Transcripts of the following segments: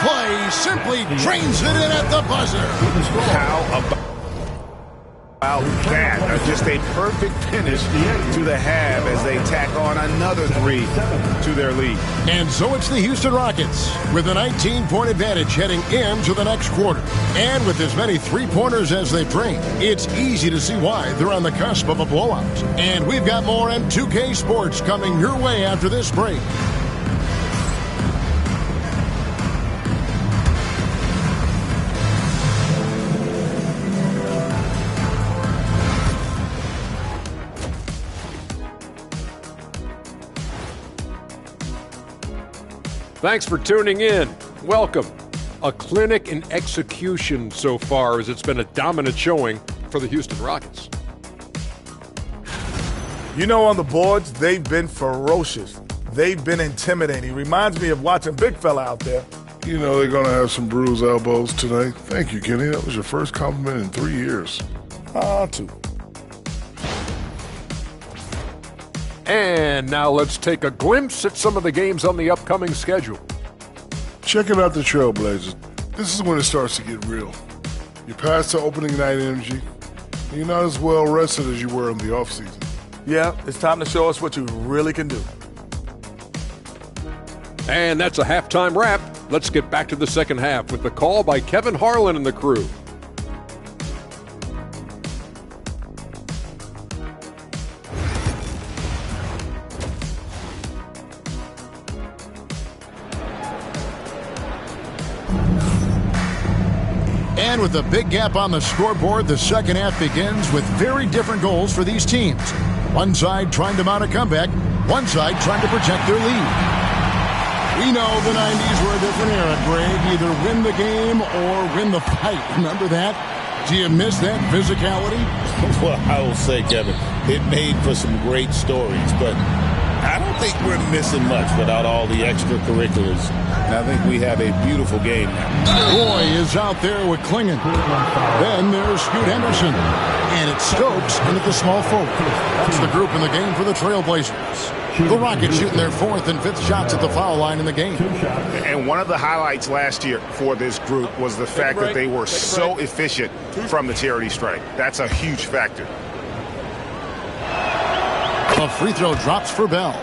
play simply drains it in at the buzzer. How about that? Just a perfect finish to the half as they tack on another 3 to their lead. And so it's the Houston Rockets with a 19-point advantage heading into the next quarter. And with as many three-pointers as they bring, it's easy to see why they're on the cusp of a blowout. And we've got more M2K Sports coming your way after this break. Thanks for tuning in. Welcome. A clinic in execution so far, as it's been a dominant showing for the Houston Rockets. You know, on the boards, they've been ferocious. They've been intimidating. Reminds me of watching Big Fella out there. You know they're going to have some bruised elbows today. Thank you, Kenny. That was your first compliment in 3 years. 2. And now let's take a glimpse at some of the games on the upcoming schedule. Checking out the Trailblazers. This is when it starts to get real. You're past the opening night energy. And you're not as well rested as you were in the offseason. Yeah, it's time to show us what you really can do. And that's a halftime wrap. Let's get back to the second half with the call by Kevin Harlan and the crew. And with a big gap on the scoreboard, the second half begins with very different goals for these teams. One side trying to mount a comeback, one side trying to protect their lead. We know the 90s were a different era, Greg. Either win the game or win the fight. Remember that? Do you miss that physicality? Well, I will say, Kevin, it made for some great stories, but I don't think we're missing much without all the extracurriculars. And I think we have a beautiful game now. Roy is out there with Klingon. Then there's Scoot Henderson. And it's Stokes into the small forward. That's the group in the game for the Trailblazers. The Rockets shooting their 4th and 5th shots at the foul line in the game. And one of the highlights last year for this group was the fact that they were so efficient from the charity stripe. That's a huge factor. A free throw drops for Bell.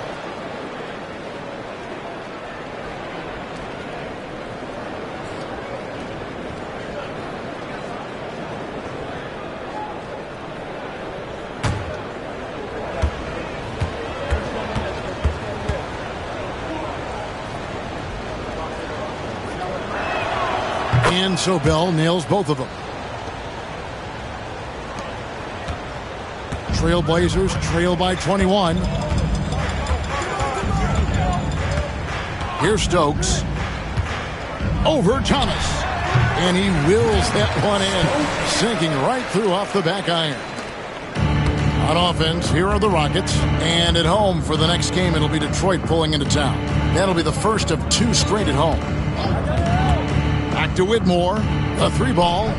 And so Bell nails both of them. Trailblazers trail by 21. Here's Stokes. Over Thomas. And he wills that one in, sinking right through off the back iron. On offense, here are the Rockets. And at home for the next game, it'll be Detroit pulling into town. That'll be the first of 2 straight at home. Back to Whitmore. A 3-ball.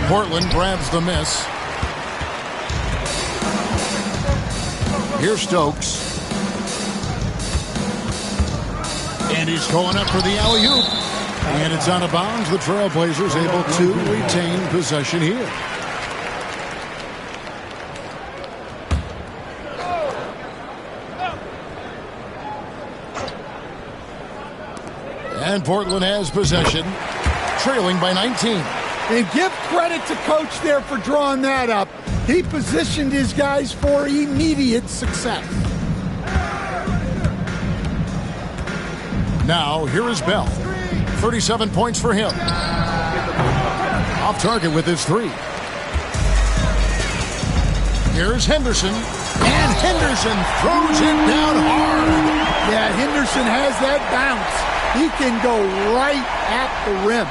Portland grabs the miss. Here's Stokes. And he's going up for the alley-oop. And it's out of bounds. The Trailblazers able to retain possession here. And Portland has possession, trailing by 19. And give credit to Coach there for drawing that up. He positioned his guys for immediate success. Now, here is Bell. 37 points for him. Off target with his 3. Here's Henderson. And Henderson throws it down hard. Yeah, Henderson has that bounce. He can go right at the rim.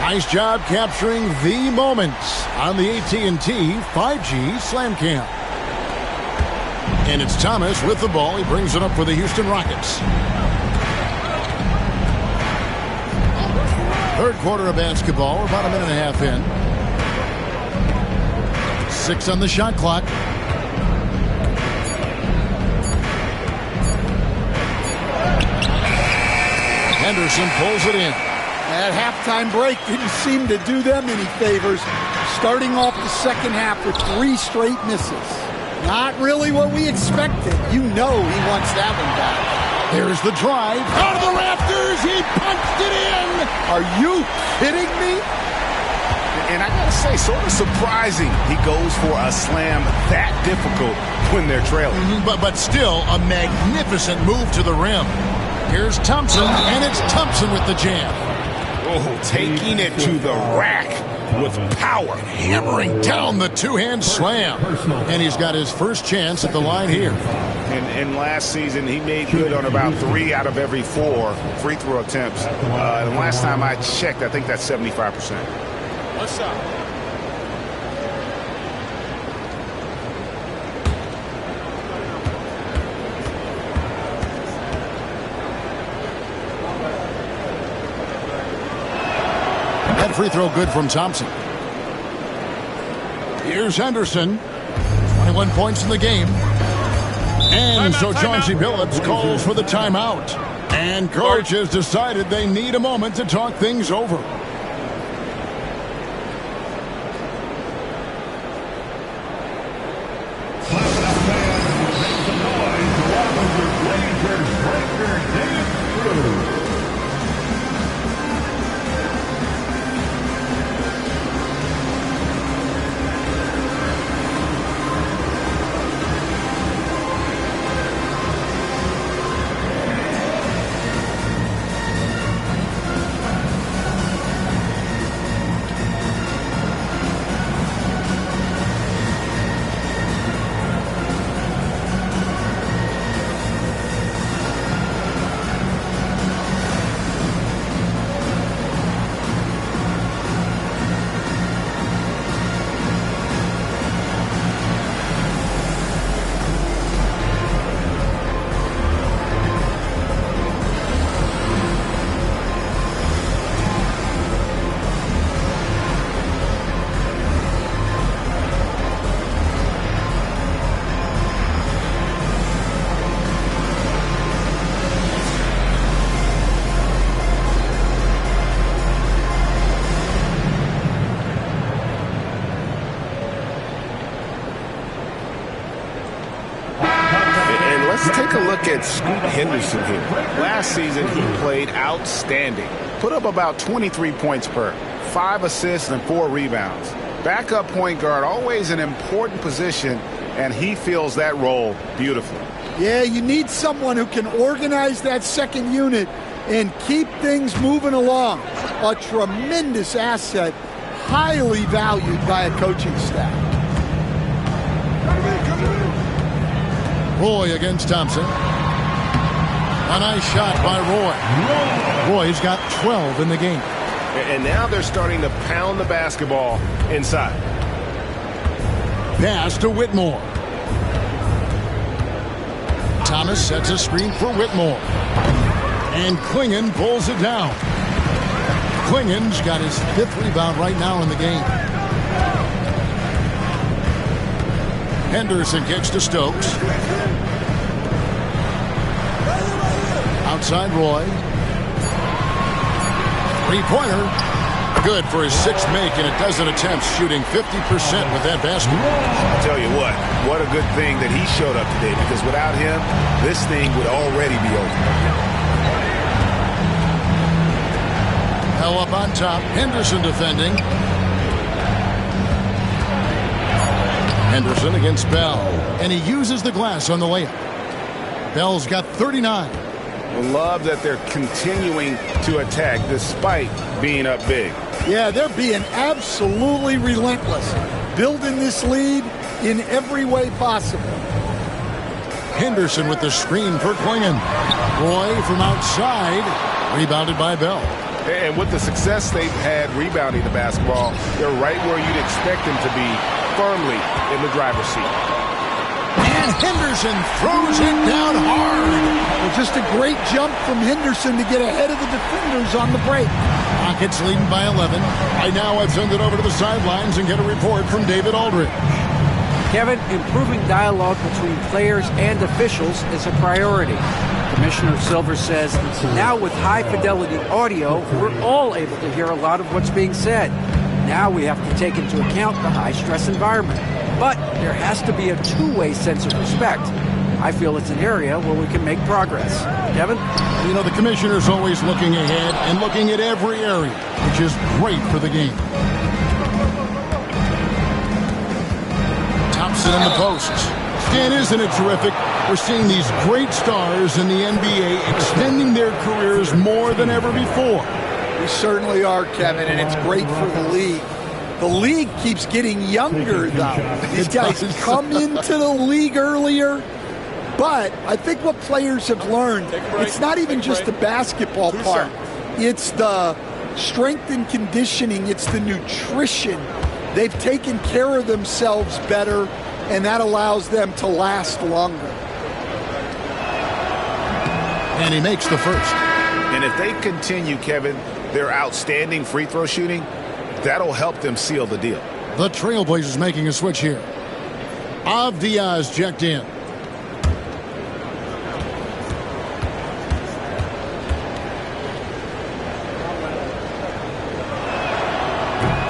Nice job capturing the moments on the AT&T 5G Slam Cam. And it's Thomas with the ball. He brings it up for the Houston Rockets. Third quarter of basketball. We're about a minute and a half in. 6 on the shot clock. Henderson pulls it in. that halftime break didn't seem to do them any favors. Starting off the second half with 3 straight misses. Not really what we expected. You know he wants that one back. Here's the drive. Out of the rafters. He punched it in. Are you kidding me? And I gotta say, sort of surprising he goes for a slam that difficult when they're trailing. But still a magnificent move to the rim. Here's Thompson, and it's Thompson with the jam. Oh, taking it to the rack with power. Hammering down the two-hand slam. And he's got his first chance at the line here. And last season, he made good on about 3 out of every 4 free throw attempts. And last time I checked, I think that's 75%. What's up? That free throw good from Thompson. Here's Henderson. 21 points in the game. And so Chauncey Billups calls for the timeout. And coach has decided they need a moment to talk things over. Let's take a look at Scoot Henderson here. Last season, he played outstanding. Put up about 23 points per, 5 assists and 4 rebounds. Backup point guard, always an important position, and he fills that role beautifully. Yeah, you need someone who can organize that second unit and keep things moving along. A tremendous asset, highly valued by a coaching staff. Roy against Thompson. A nice shot by Roy. Roy's got 12 in the game. And now they're starting to pound the basketball inside. Pass to Whitmore. Thomas sets a screen for Whitmore. And Klingon pulls it down. Klingon's got his 5th rebound right now in the game. Henderson kicks to Stokes. Outside Roy. Three-pointer. Good for his 6th make in a dozen attempts, shooting 50% with that basketball. I'll tell you what a good thing that he showed up today, because without him, this thing would already be over. Hell up on top. Henderson defending. Henderson against Bell. And he uses the glass on the layup. Bell's got 39. Love that they're continuing to attack despite being up big. Yeah, they're being absolutely relentless. Building this lead in every way possible. Henderson with the screen for Klingon. Roy from outside. Rebounded by Bell. And with the success they've had rebounding the basketball, they're right where you'd expect them to be, firmly in the driver's seat. And Henderson throws it down hard. Well, just a great jump from Henderson to get ahead of the defenders on the break. Rockets leading by 11. Right now I've sent it over to the sidelines and get a report from David Aldridge. Kevin, improving dialogue between players and officials is a priority. Commissioner Silver says now with high-fidelity audio, we're all able to hear a lot of what's being said. Now we have to take into account the high-stress environment. But there has to be a two-way sense of respect. I feel it's an area where we can make progress. Kevin? You know, the commissioner's always looking ahead and looking at every area, which is great for the game. Thompson in the post. Dan, isn't it terrific? We're seeing these great stars in the NBA extending their careers more than ever before. We certainly are, Kevin, and it's great for the league. The league keeps getting younger, though. These guys come into the league earlier. But I think what players have learned, it's not even just the basketball part. It's the strength and conditioning. It's the nutrition. They've taken care of themselves better, and that allows them to last longer. And he makes the first. And if they continue, Kevin, their outstanding free throw shooting, that'll help them seal the deal. The Trailblazers making a switch here. Avdia's checked in.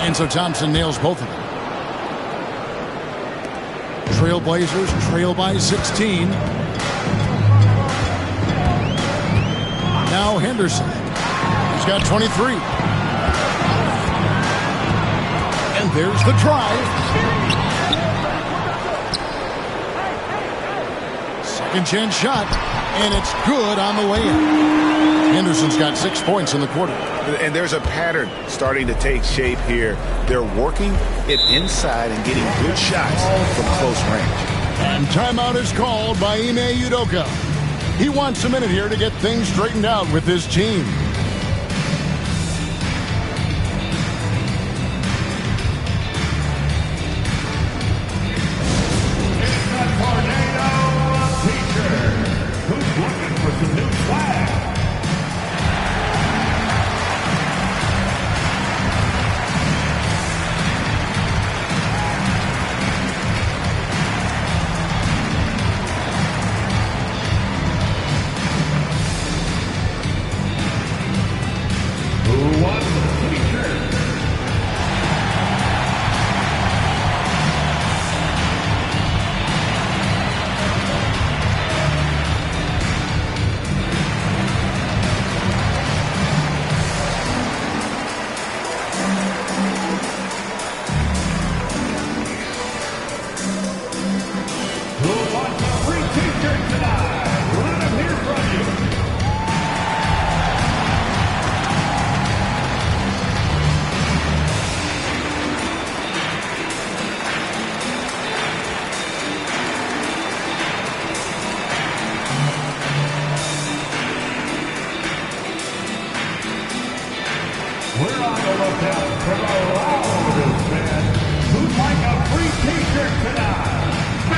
And so Thompson nails both of them. Trailblazers trail by 16. Now Henderson. He's got 23. And there's the drive. Second chance shot. And it's good on the way in. Henderson's got 6 points in the quarter. And there's a pattern starting to take shape here. They're working it inside and getting good shots from close range. And timeout is called by Ime Udoka. He wants a minute here to get things straightened out with his team.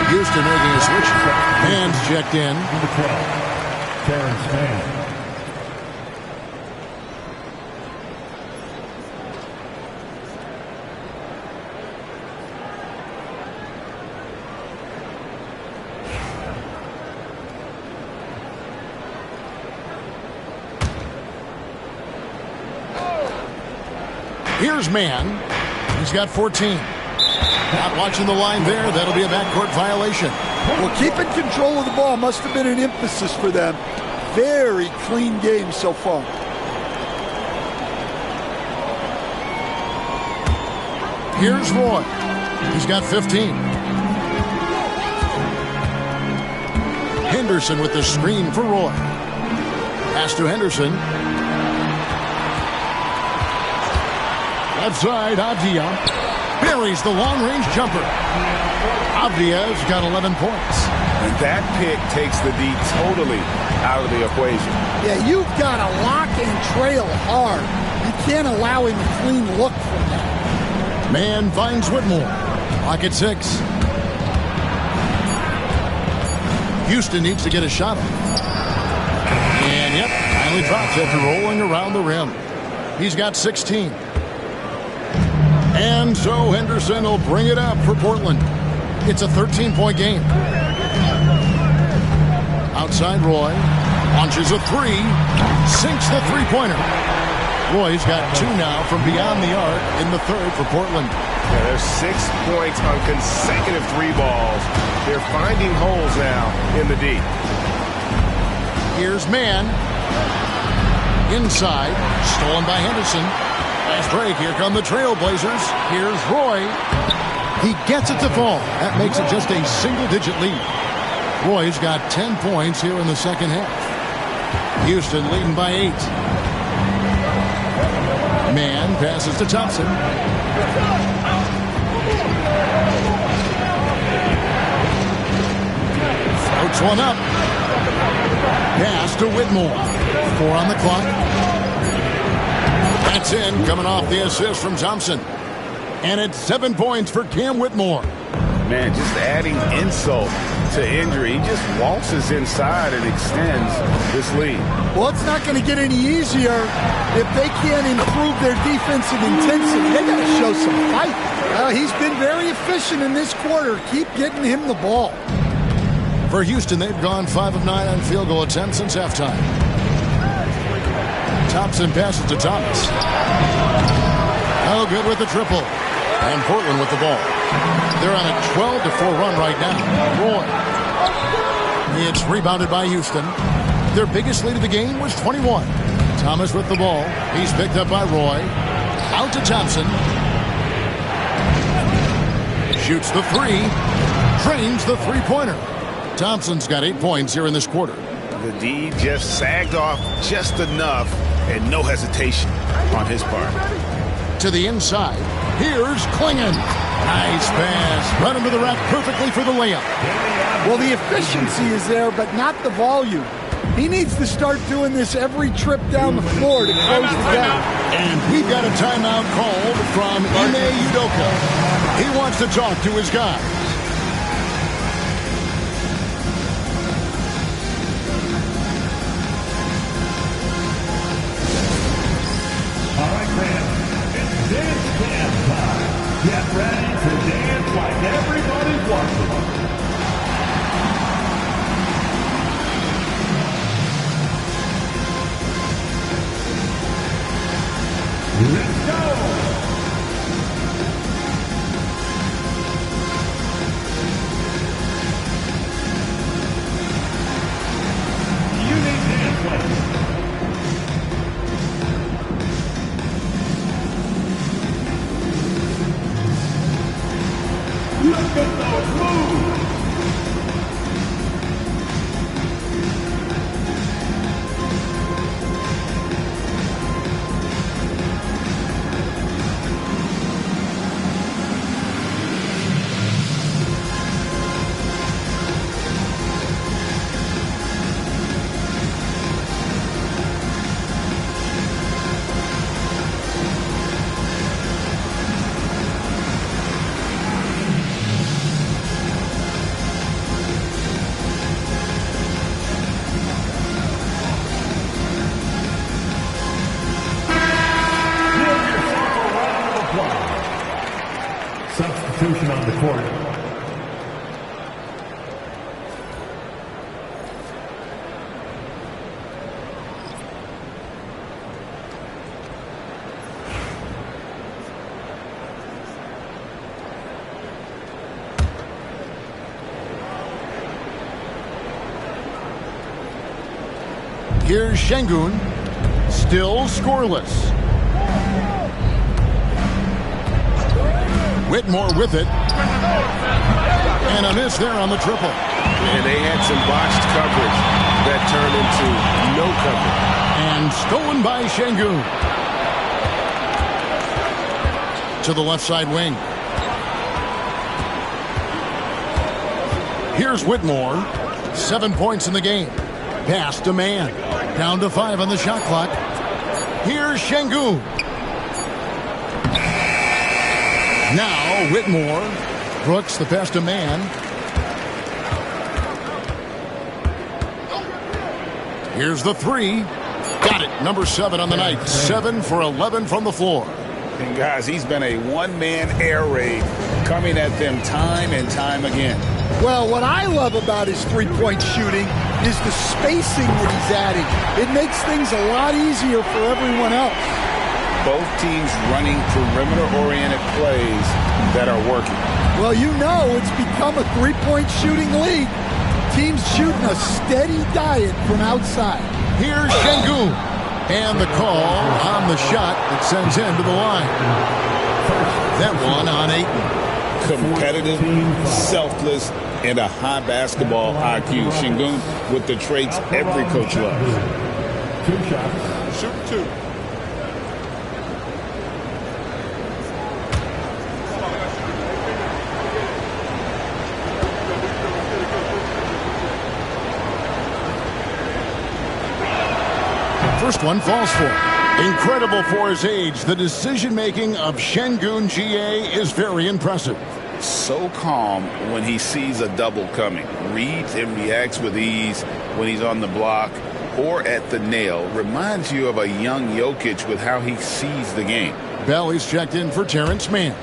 Houston making a switch. Hands checked in. Number 12, Terrence Mann. Here's Mann. He's got 14. Not watching the line there. That'll be a backcourt violation. Well, keeping control of the ball must have been an emphasis for them. Very clean game so far. Here's Roy. He's got 15. Henderson with the screen for Roy. Pass to Henderson. Left side, Avdia. Buries the long-range jumper. Avdia's got 11 points. And that pick takes the D totally out of the equation. Yeah, you've got to lock and trail hard. You can't allow him a clean look from that. Man finds Whitmore. Lock at 6. Houston needs to get a shot off. And, yep, finally drops after rolling around the rim. He's got 16. And so Henderson will bring it up for Portland. It's a 13-point game. Outside Roy. Launches a three. Sinks the three-pointer. Roy's got two now from beyond the arc in the third for Portland. Yeah, there's 6 points on consecutive three balls. They're finding holes now in the D. Here's Mann. Inside. Stolen by Henderson. Nice break. Here come the Trailblazers. Here's Roy. He gets it to fall. That makes it just a single-digit lead. Roy's got 10 points here in the second half. Houston leading by 8. Mann passes to Thompson. Floats one up. Pass to Whitmore. 4 on the clock. That's in, coming off the assist from Thompson. And it's 7 points for Cam Whitmore. Man, just adding insult to injury. He just waltzes inside and extends this lead. Well, it's not going to get any easier if they can't improve their defensive intensity. They got to show some fight. He's been very efficient in this quarter. Keep getting him the ball. For Houston, they've gone 5 of 9 on field goal attempts since halftime. Thompson passes to Thomas. Oh, good with the triple. And Portland with the ball. They're on a 12-4 run right now. Roy. It's rebounded by Houston. Their biggest lead of the game was 21. Thomas with the ball. He's picked up by Roy. Out to Thompson. Shoots the three. Drains the three-pointer. Thompson's got 8 points here in this quarter. The D just sagged off just enough and no hesitation on his part. To the inside. Here's Klingon. Nice pass. Right into the rack perfectly for the layup. Well, the efficiency is there, but not the volume. He needs to start doing this every trip down the floor to close the gap. And we've got a timeout called from Ime Udoka. He wants to talk to his guys. All right, fans, it's dance camp time. Get ready to dance like everybody's watching. Let's go! Unique dance play. Look at those moves! Substitution on the court. Here's Şengün. Still scoreless. Whitmore with it. And a miss there on the triple. And they had some botched coverage that turned into no coverage. And stolen by Şengün. To the left side wing. Here's Whitmore. 7 points in the game. Pass to Mann. Down to 5 on the shot clock. Here's Şengün. Now Whitmore. Brooks the pass to Mann. Here's the three. Got it. Number 7 on the night. 7 for 11 from the floor. And guys, he's been a one-man air raid coming at them time and time again. Well, what I love about his three-point shooting is the spacing that he's adding. It makes things a lot easier for everyone else. Both teams running perimeter-oriented plays that are working. Well, you know it's become a three-point shooting league. Teams shooting a steady diet from outside. Here's Sengun. And the call on the shot that sends him to the line. That one on Ayton. Competitive, selfless, and a high basketball IQ. Sengun with the traits every coach loves. 2 shots. Shoot 2. First one falls for him. Incredible for his age. The decision-making of Sengun GA is very impressive. So calm when he sees a double coming. Reads and reacts with ease when he's on the block or at the nail. Reminds you of a young Jokic with how he sees the game. Belly's checked in for Terrence Mann.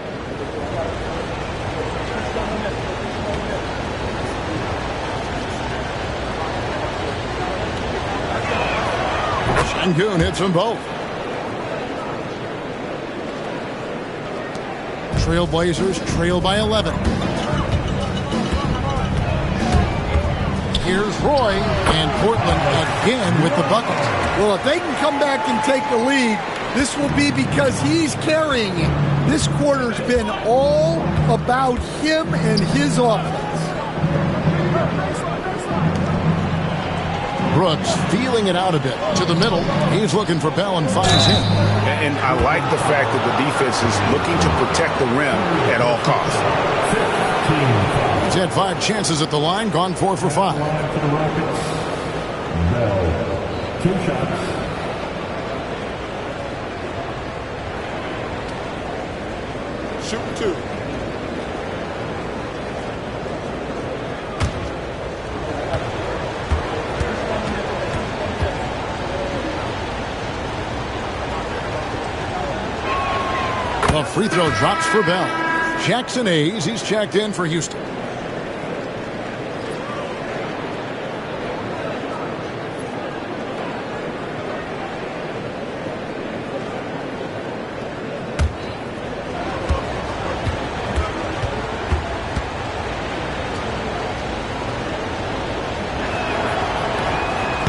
Sengun hits them both. Trailblazers trail by 11. Here's Roy, and Portland again with the bucket. Well, if they can come back and take the lead, this will be because he's carrying it. This quarter's been all about him and his offense. Brooks feeling it out a bit to the middle. He's looking for Bell and finds him. And I like the fact that the defense is looking to protect the rim at all costs. He's had 5 chances at the line, gone 4 for 5. For the Rockets, Bell. 2 shots. Shoot 2. The free throw drops for Bell. Jackson Hayes, he's checked in for Houston.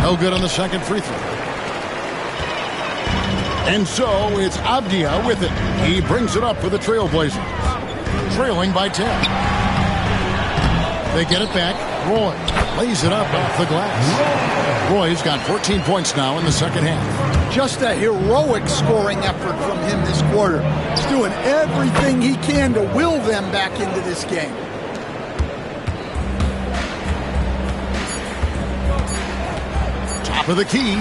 No good on the second free throw. And so it's Abdia with it. He brings it up for the Trailblazers. Trailing by 10. They get it back. Roy lays it up off the glass. Roy's got 14 points now in the second half. Just a heroic scoring effort from him this quarter. He's doing everything he can to will them back into this game. Top of the key.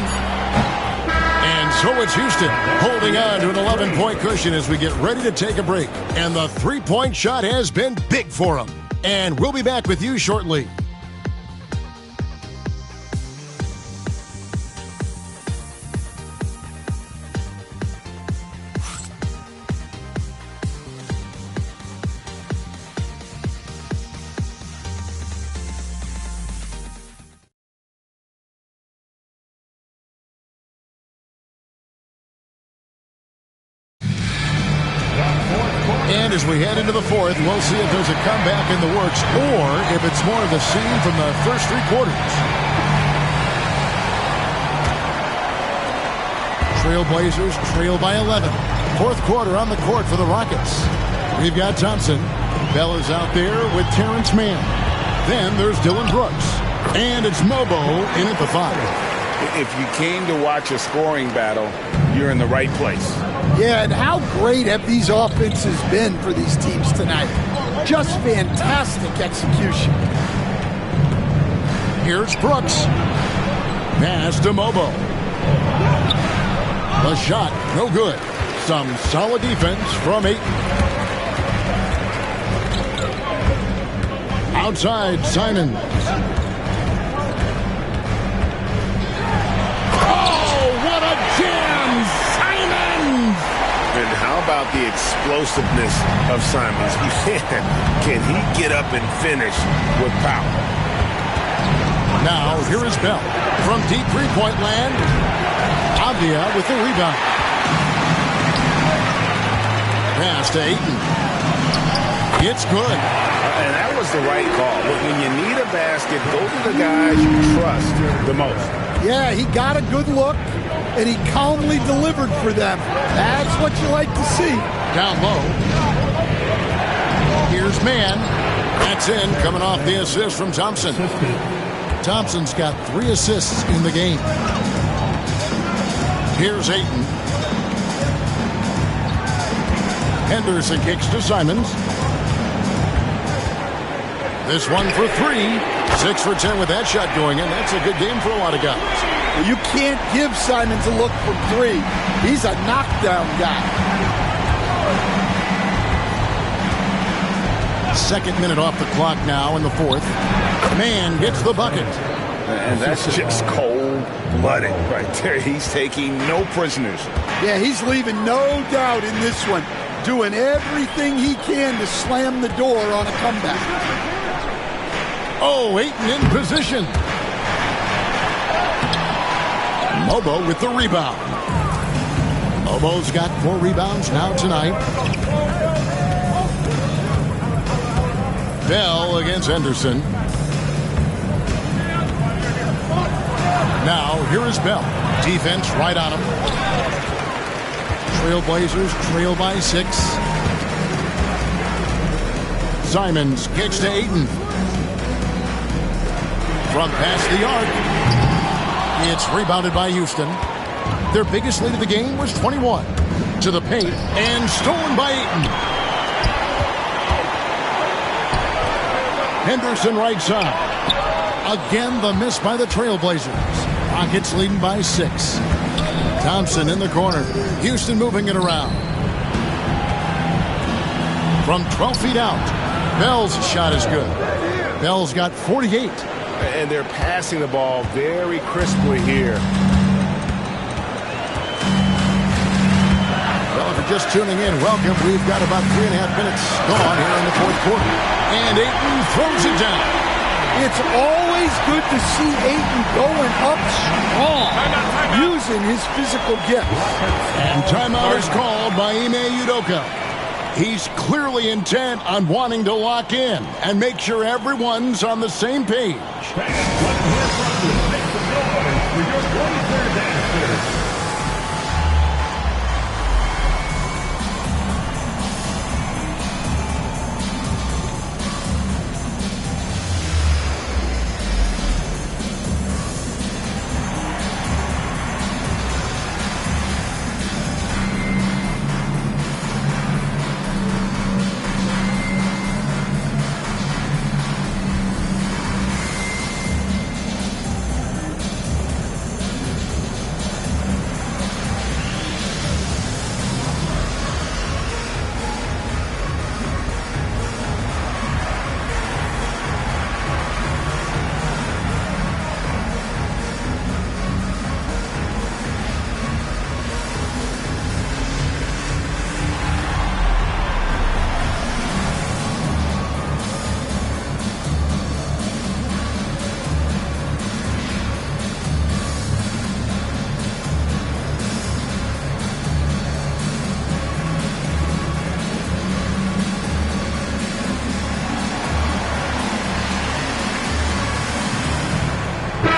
And so it's Houston holding on to an 11-point cushion as we get ready to take a break. And the three-point shot has been big for them. And we'll be back with you shortly. And as we head into the fourth, we'll see if there's a comeback in the works or if it's more of the same from the first 3 quarters. Trailblazers trail by 11. Fourth quarter on the court for the Rockets. We've got Thompson. Bell is out there with Terrence Mann. Then there's Dylan Brooks. And it's Mobo in at the 5. If you came to watch a scoring battle, you're in the right place. Yeah, and how great have these offenses been for these teams tonight? Just fantastic execution. Here's Brooks. Pass to Mobo. The shot, no good. Some solid defense from Ayton. Outside, Simons. about the explosiveness of Simons. Can he get up and finish with power? Now, here is Bell from deep three-point land. Avdia with the rebound. Pass to Ayton. It's good. And that was the right call. When you need a basket, those are the guys you trust the most. Yeah, he got a good look, and he calmly delivered for them. That's what you like to see. Down low. Here's Mann. That's in, coming off the assist from Thompson. Thompson's got 3 assists in the game. Here's Ayton. Henderson kicks to Simons. This one for 3. 6 for 10 with that shot going in. That's a good game for a lot of guys. Well, you can't give Simons a look from 3. He's a knockdown guy. Second minute off the clock now in the 4th. Mann gets the bucket. And that's just cold-blooded right there. He's taking no prisoners. Yeah, he's leaving no doubt in this one. Doing everything he can to slam the door on a comeback. Oh, Ayton in position. Mobo with the rebound. Mobo's got 4 rebounds now tonight. Bell against Henderson. Now, here is Bell. Defense right on him. Trailblazers trail by 6. Simons kicks to Ayton. From past the arc. It's rebounded by Houston. Their biggest lead of the game was 21. To the paint and stolen by Ayton. Henderson right side. Again, the miss by the Trailblazers. Rockets leading by 6. Thompson in the corner. Houston moving it around. From 12 feet out. Bell's shot is good. Bell's got 48. And they're passing the ball very crisply here. Well, if you're just tuning in, welcome. We've got about 3.5 minutes gone here in the 4th quarter. And Ayton throws it down. It's always good to see Ayton going up strong, using his physical gifts. And timeout is called by Ime Udoka. He's clearly intent on wanting to lock in and make sure everyone's on the same page.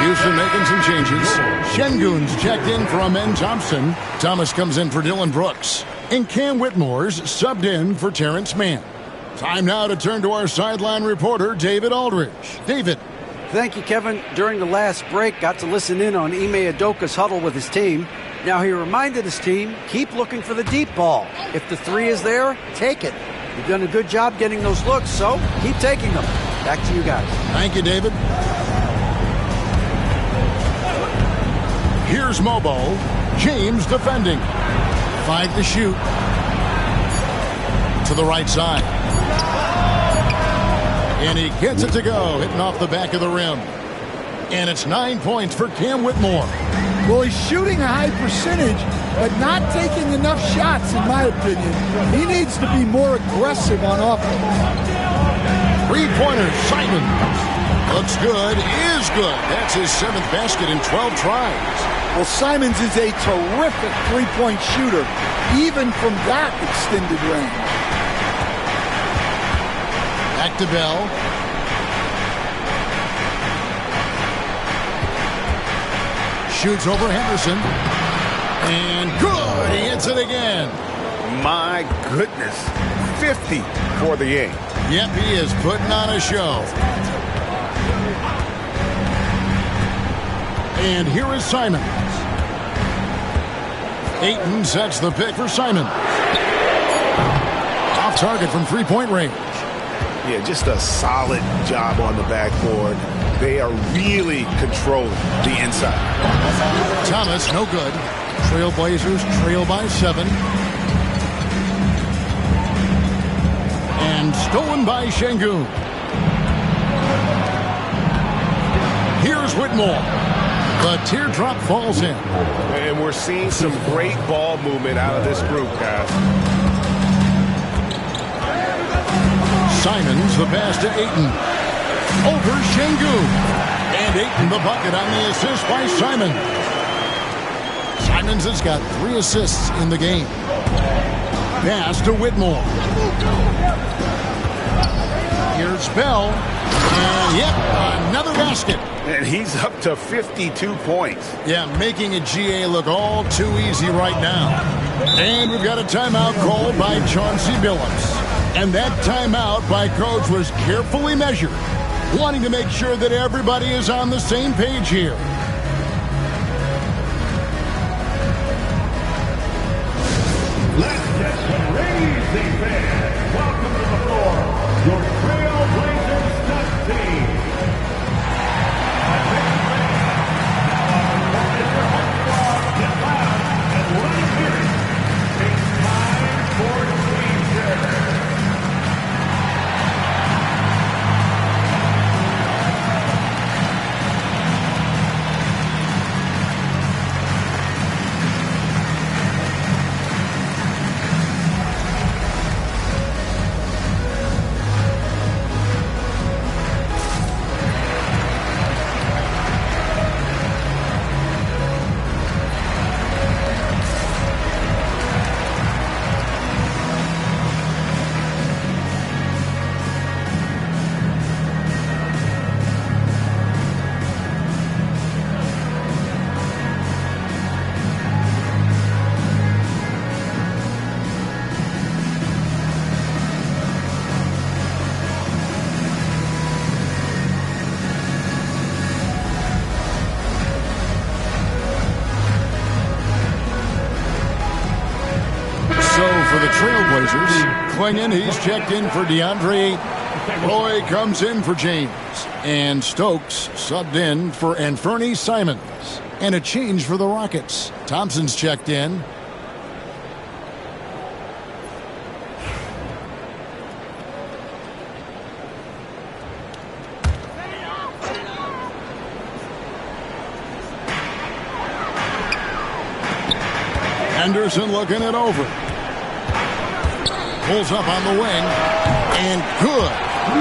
Houston making some changes. Şengün's checked in for Amen Thompson. Thomas comes in for Dylan Brooks. And Cam Whitmore's subbed in for Terrence Mann. Time now to turn to our sideline reporter, David Aldridge. David. Thank you, Kevin. During the last break, got to listen in on Ime Udoka's huddle with his team. Now he reminded his team, keep looking for the deep ball. If the 3 is there, take it. You've done a good job getting those looks, so keep taking them. Back to you guys. Thank you, David. Here's Mobo. James defending. 5 to shoot. To the right side. And he gets it to go, hitting off the back of the rim. And it's 9 points for Cam Whitmore. Well, he's shooting a high percentage, but not taking enough shots, in my opinion. He needs to be more aggressive on offense. Three-pointer, Simon. Looks good, is good. That's his 7th basket in 12 tries. Well, Simons is a terrific three-point shooter, even from that extended range. Back to Bell. Shoots over Henderson. And good! He hits it again. My goodness. 50 for the game. Yep, he is putting on a show. And here is Simons. Ayton sets the pick for Simons. Off target from three-point range. Yeah, just a solid job on the backboard. They are really controlling the inside. Thomas, no good. Trailblazers trail by 7. And stolen by Şengün. Here's Whitmore. The teardrop falls in. And we're seeing some great ball movement out of this group, guys. Simons, the pass to Ayton. Over Şengün. And Ayton the bucket on the assist by Simons. Simons has got 3 assists in the game. Pass to Whitmore. Here's Bell. And yep, another basket. And he's up to 52 points. Yeah, making a GA look all too easy right now. And we've got a timeout called by Chauncey Billups. And that timeout by Coach was carefully measured, wanting to make sure that everybody is on the same page here. Let's get some crazy fans. Welcome to the floor, your Trailblazers Stunt Team. Get loud and let it hear it. It's time for Teaser. For the Trailblazers, Klingon, he's checked in for DeAndre Ayton. Roy comes in for James. And Stokes subbed in for Anfernee Simons. And a change for the Rockets. Thompson's checked in. Henderson looking it over. Pulls up on the wing, and good,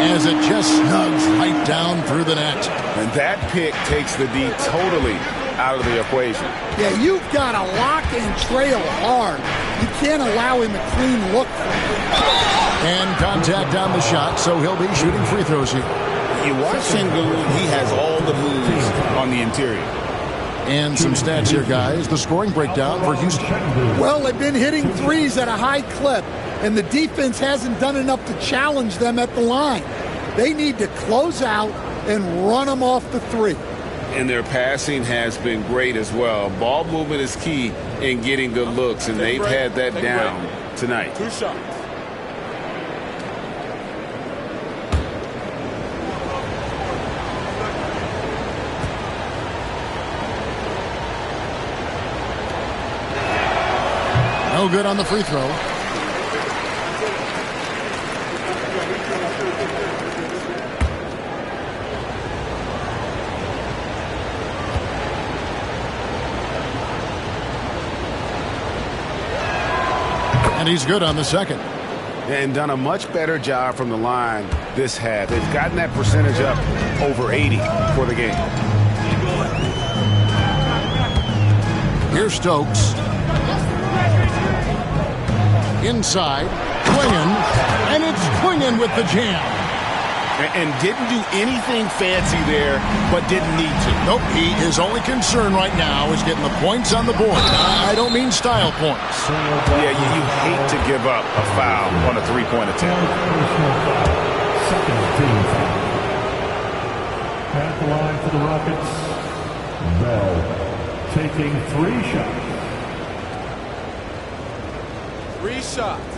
as it just snugs right down through the net. And that pick takes the D totally out of the equation. Yeah, you've got to lock and trail hard. You can't allow him a clean look. And contact on the shot, so he'll be shooting free throws here. You watch Şengün, he has all the moves on the interior. And some stats here, guys. The scoring breakdown for Houston. Well, they've been hitting threes at a high clip, and the defense hasn't done enough to challenge them at the line. They need to close out and run them off the three. And their passing has been great as well. Ball movement is key in getting good looks, and they've had that down tonight. 2 shots. No good on the free throw. And he's good on the second. And done a much better job from the line this half. They've gotten that percentage up over 80 for the game. Here's Stokes. Inside, Clingan, and it's Clingan with the jam. And didn't do anything fancy there, but didn't need to. Nope, his only concern right now is getting the points on the board. I don't mean style points. Yeah, you hate to give up a foul on a three-point attempt. Second team foul. At the line for the Rockets, Bell taking 3 shots. 3 shots.